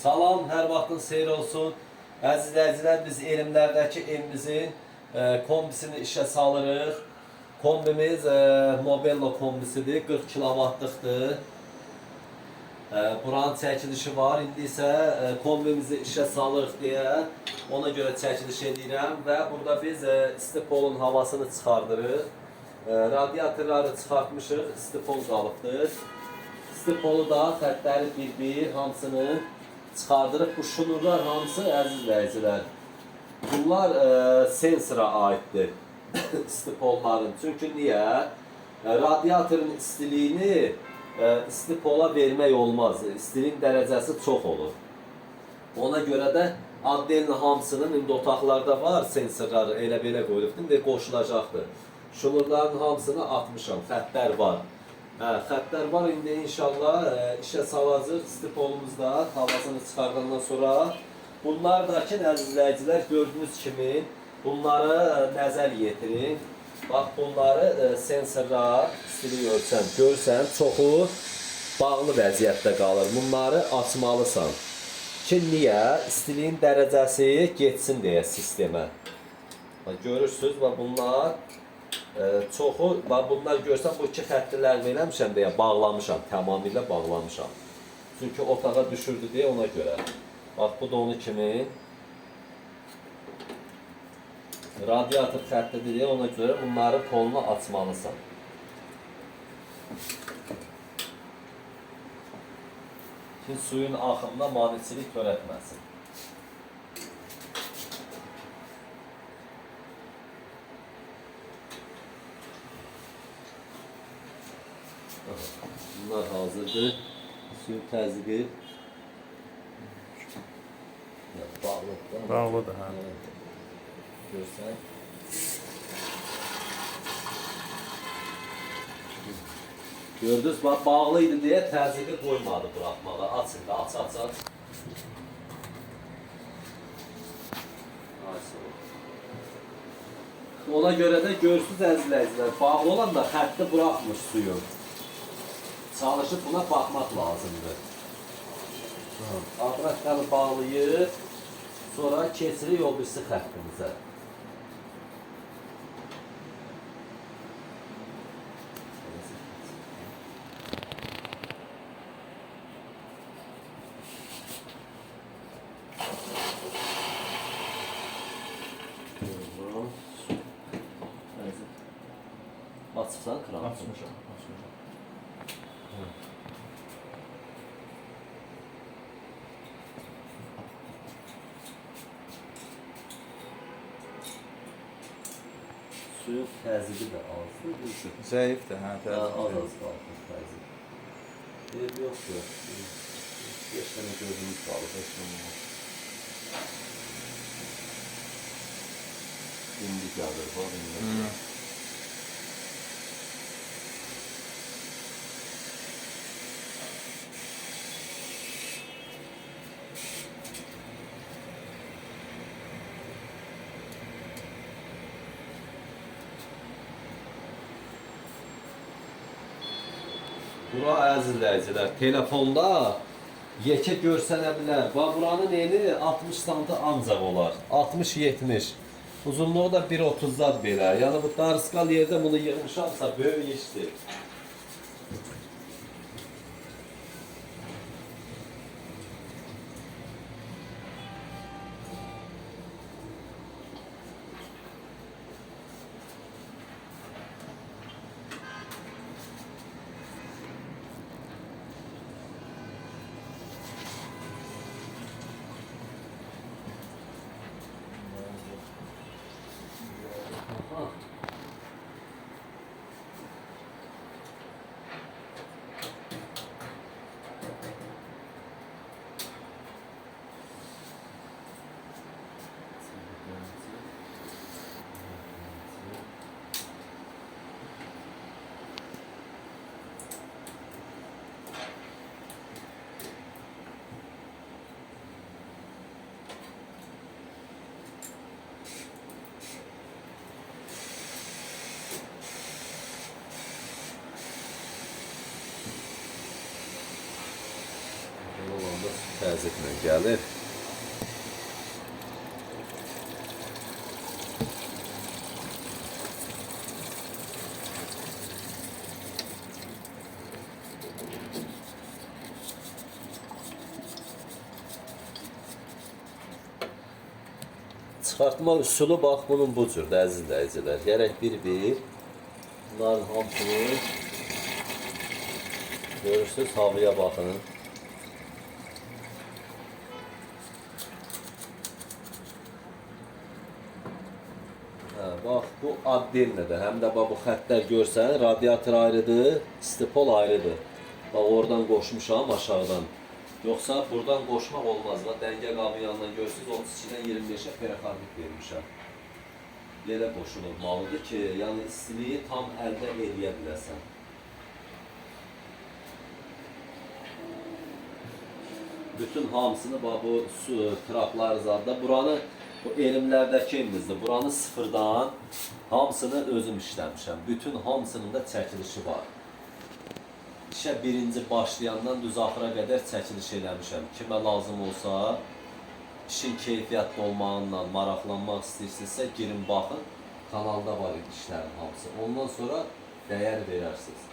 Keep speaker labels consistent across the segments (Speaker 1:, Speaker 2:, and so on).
Speaker 1: Salam, hər vaxtın xeyir olsun. Əziz izləyicilər, biz Elmlərdəki evimizin kombisini işə salırıq. Kombimiz Mobillo kombisidir, 40 kW-lıqdır. Buranın çəkilişi var. İndi isə kombimizi işə salırıq deyə ona görə çəkiliş edirəm və burada biz istipolun havasını çıxardırıq. Radiatorları çıxartmışıq, istipol qalıbdır. İstipolu da xəttləri bir-bir hamısını çıxardırıq. Bu şunurlar hamısı əziz izləyicilər. Bunlar sensora aiddir istipolların. Çünki niyə? Radiatorun istiliyini istipola vermək olmaz. İstiliyin dərəcəsi çox olur. Ona görə də addelin hamısının indi otaqlarda var sensorları elə belə qoyulubdur və qoşulacaqdır. Şunurların hamısını atmışam, xəttlər var. Xəttlər var, indi inşallah işə salacaq istipolumuzda havasını çıxardandan sonra. Bunlardakı əziz izləyicilər gördüyünüz kimi bunları nəzər yetirin. Bax bunları sensorlar istiliyi ölçən, görürsən çoxu bağlı vəziyyətdə qalır. Bunları açmalısan ki, niyə? İstiliyin dərəcəsi getsin deyə sistemə. Görürsünüz, bunlar çoxu, bunlar görsən bu iki xətti ləğv eləmişəm deyə bağlamışam, tamamilə bağlamışam. Çünki otağa düşürdü deyə ona görə. Bax bu da onun kimi radiator xəttidir deyə ona görə bunları polunu açmalısan. Ki suyun axımına maneçilik törətməsin. Bunlar hazırdır. Suyun təzyiqi bağlıdır.
Speaker 2: Bağlıdır, hə.
Speaker 1: Görsən. Gördünüz, bağlı idi deyə təzyiqi qoymadı buraxmağa. Açın da, aç. Ona görə də görürsünüz əziz izləyicilər, bağlı olan da xətti buraxmış suyu. Çalışıb buna baxmaq lazımdır. Abrakları bağlayıb, sonra keçirik o birisi xəttimizə. Açıqsan kranı?
Speaker 2: Açmışam.
Speaker 1: Suyun təzyiqi də azdır.
Speaker 2: Zəifdir, hə,
Speaker 1: Az
Speaker 2: təzyiq.
Speaker 1: qalır təzyiq. Yox. 5 dənə gözümüz qalır, 5 dənə. İndi gəlir, bax indi. Bura əziz izləyicilər, telefonda yekə görsənə bilər. Buranın eni 60 sm ancaq olar. 60-70. Uzunluğu da 1.30'dan belə. Yəni bu darısqal yerdə bunu yığmışamsa böyük işdir. təzyiqlə gəlir. Çıxartma üsulu bax bunun bu cürdə əziz izləyicilər. Gərək bir-bir bunların hamısını görürsünüz, havaya baxın. Bax bu addeldir. Həm də bax bu xəttlər görsən, radiator ayrıdır, stipol ayrıdır. Bax oradan qoşmuşam aşağıdan. Yoxsa buradan qoşmaq olmaz. Bax dəngə qabı yanından görürsünüz, 32-dən 25-ə ferrokarbonik vermişəm. Yerə qoşulmalıdır ki, yəni istiliyi tam əldə eləyə biləsən. Bütün hamısını bax bu traplar zadda buranı bu elimlərdəki elimizdir. Buranı sıfırdan hamısını özüm işləmişəm. Bütün hamısının da çəkilişi var. İşə birinci başlayandan düz axıra qədər çəkiliş eləmişəm. Kimə lazım olsa, işin keyfiyyətli olmağından maraqlanmaq istəyirsinizsə, girin baxın. Kanalda var işlərin hamısı. Ondan sonra dəyər verərsiniz.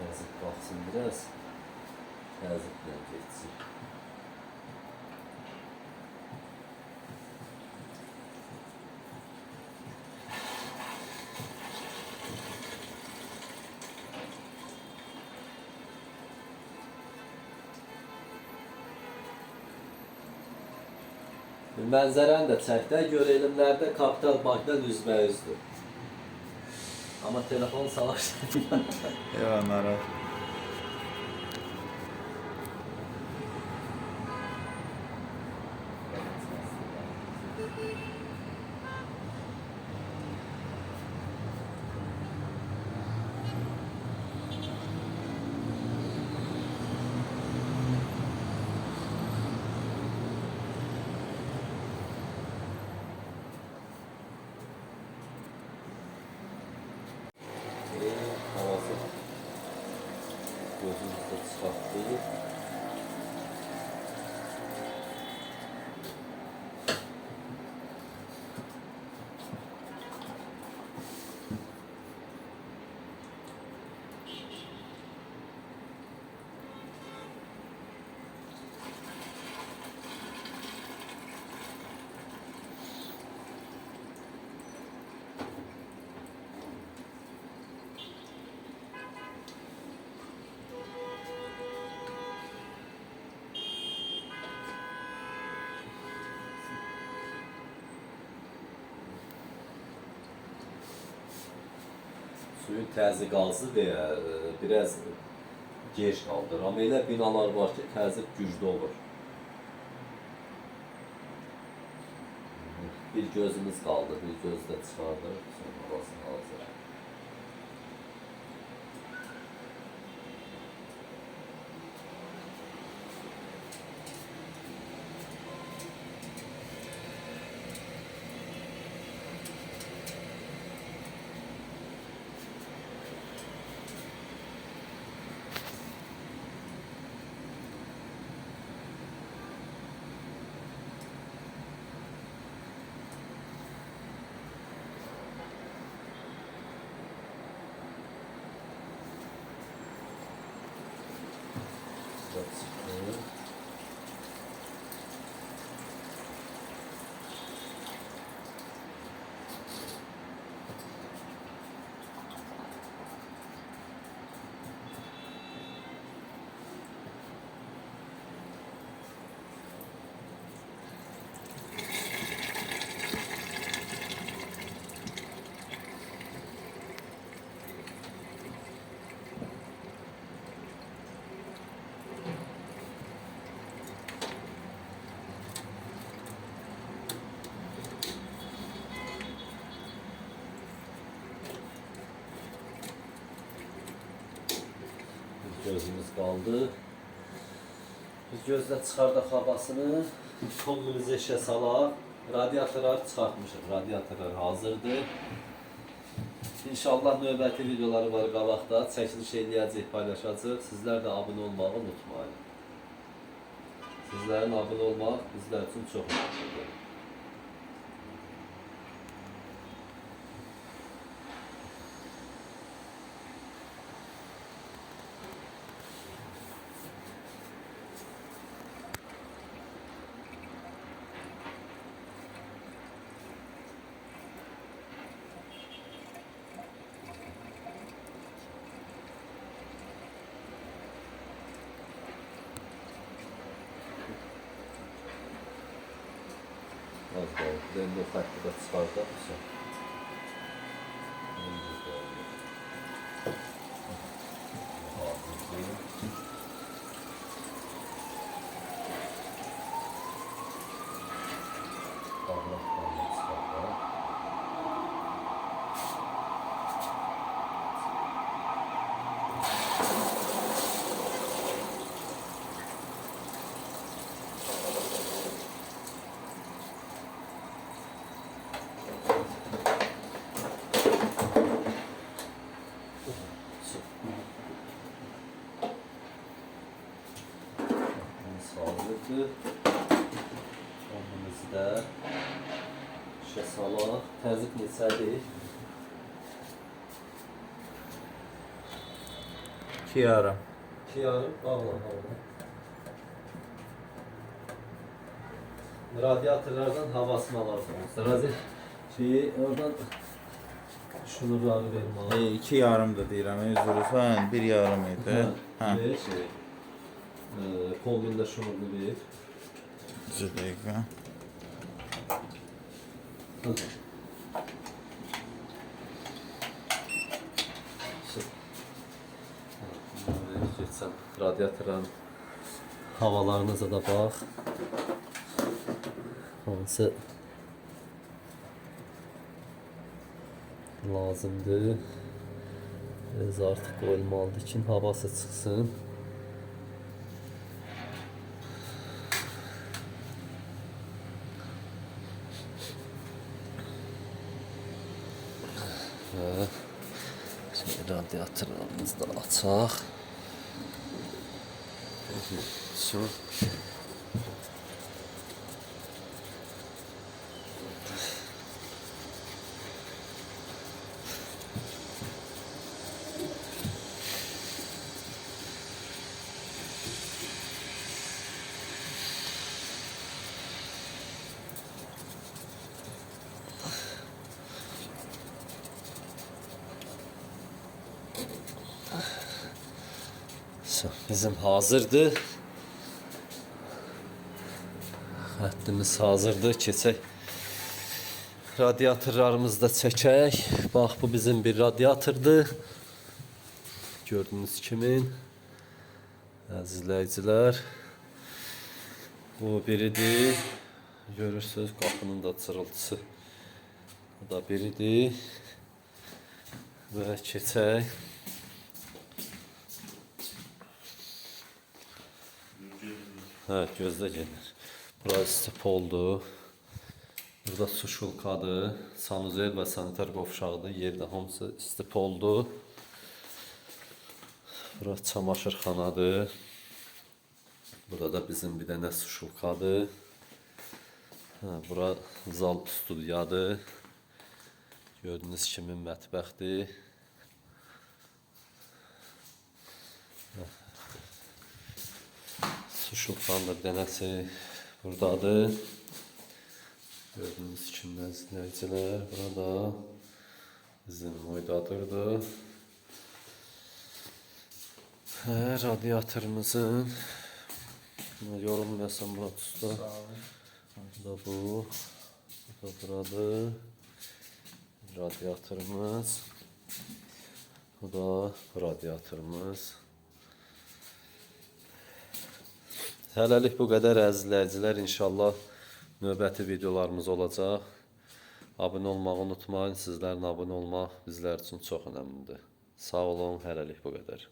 Speaker 1: Təzyiq baxsın biraz, təzyiqlə geçsin. Mənzərəni də çəkdə, gör elimlərdə kapital bankdan üzbəyüzdür. Amma telefon savaşlarında.
Speaker 2: Eyvah, narahat.
Speaker 1: Havası gözümüzde çıkarttığı. Suyun təzyiq azı deyə biraz gec qaldır. Amma elə binalar var ki, təzyiq güclü olur. Bir gözümüz qaldı, bir gözü də çıxardır. Sonra orasını hazır. özümüz qaldı. Biz gözlə çıxardıq havasını. Kombimizi işə salaq. Radiatorları çıxartmışıq. Radiatorlar hazırdır. İnşallah növbəti videoları var qabaqda. Çəkiliş eləyəcək, paylaşacaq. Sizlər də abunə olmağı unutmayın. Sizlərin abunə olmaq bizlər üçün çox önemlidir. Az qaldı. Ben de farklı da çıxardaq mısın? Sağlıklı. Kombimizi də işə salaq. Təzyiq neçədir?
Speaker 2: 2 yarım.
Speaker 1: 2 yarım. Bağla. Radiatorlardan havasını alarsınız. Oradan şunları verim.
Speaker 2: 2 yarım da deyirəm, üzrlüsən 1 yarım idi. Hə.
Speaker 1: Kombində şunurlu bir.
Speaker 2: Bir dəqiqə.
Speaker 1: Geçsəm radiatorların havalarınıza da bax. Hansı lazımdır. Biraz artıq qoyulmalıdır ki havası çıxsın. Şimdi radiatorlarımızı da açaq. Su. Bizim hazırdır. Xəttimiz hazırdır. Keçək. Radiatorlarımızı da çəkək. Bax, bu bizim bir radiatordur. Gördüyünüz kimi. Əzizləyicilər. Bu biridir. Görürsünüz qapının da çırıltısı. Bu da biridir. Və keçək. Evet, gözlə gelir. Burası step oldu. Burada su şulkadır. Sanuzel və sanitar qovşağıdır. Yerdə hamısı step oldu. Burası çamaşırxanadır. Burada bizim bir dənə su şulkadır. Bura zal studiyadır. Gördüyünüz kimi mətbəxdir. Su şulkanın da bir dənəsi buradadır. Gördüyünüz kimi əzizləyicilər, burada bizim moydadırdır. Radiatorımızın yorulmayasam burada usta. Bu da bu. Bu da buradır. Radiatorımız. Bu da radiatorımız. Hələlik bu qədər əzizləyicilər. İnşallah növbəti videolarımız olacaq. Abunə olmağı unutmayın. Sizlərin abunə olmaq bizlər üçün çox önəmlidir. Sağ olun, hələlik bu qədər.